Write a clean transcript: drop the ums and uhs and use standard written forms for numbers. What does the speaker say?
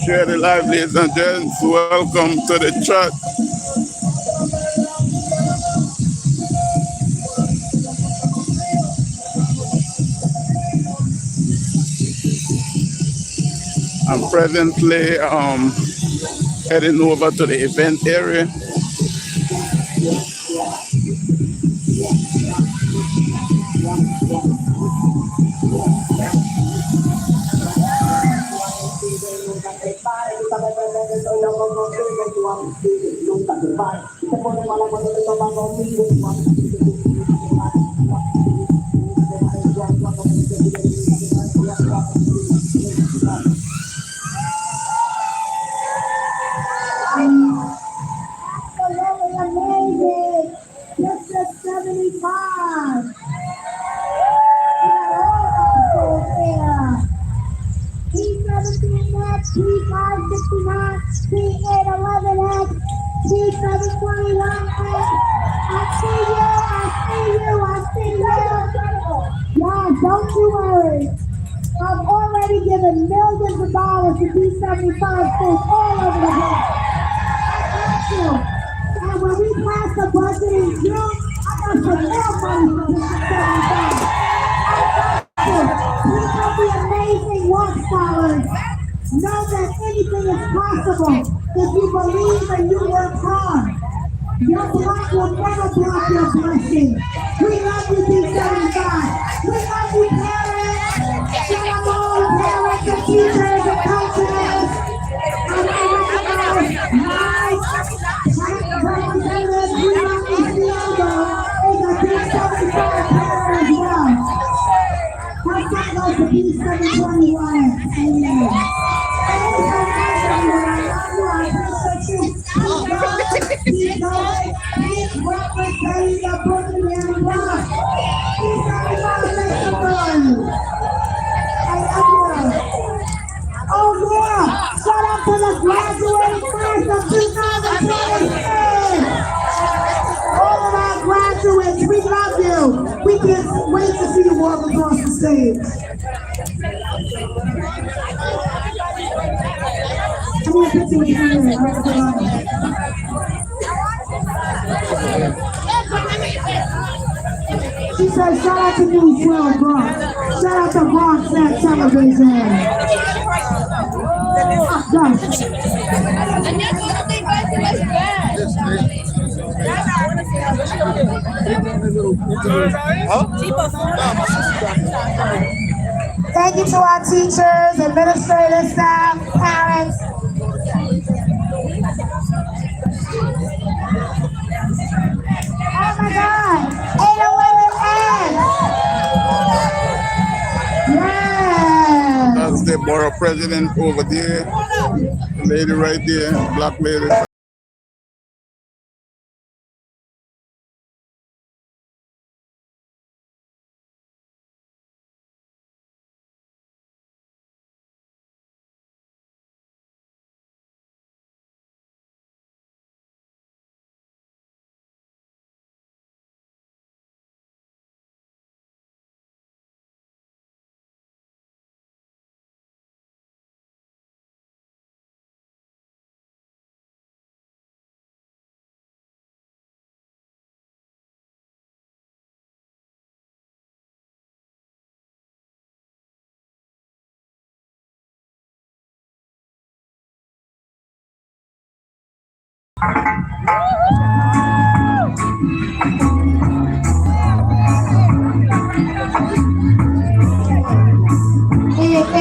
Share the live, ladies and gents. Welcome to the chat. I'm presently heading over to the event area. Amazing! Just at 75! T17X, T569, T811X, T721X. I see you. Yeah, don't you worry. I've already given millions of dollars to T75 schools all over the place. I got you. And when we pass the budget in June, I got some more money for T75. Please help the amazing rock scholars. Know that anything is possible if you believe and you work hard. Your block will never block your blessing. We love you, D75. We love you, parents. Shout out to all the parents and teachers and coaches. And my representatives, we love you, Diego, is a D75 parent as well. How's that like to be 721? Amen. Keep going. Keep representing the Brooklyn and Bronx. I love you. Oh yeah! Shout out to the graduating class of 2023. All of our graduates, we love you. We can't wait to see you walk across the stage. She said, shout out to News 12 Bronx. Shout out to Bronx Net Television. Thank you to our teachers, administrators, staff, parents. Oh my God, 811N. Yes. That's the borough president over there. The lady right there, black lady.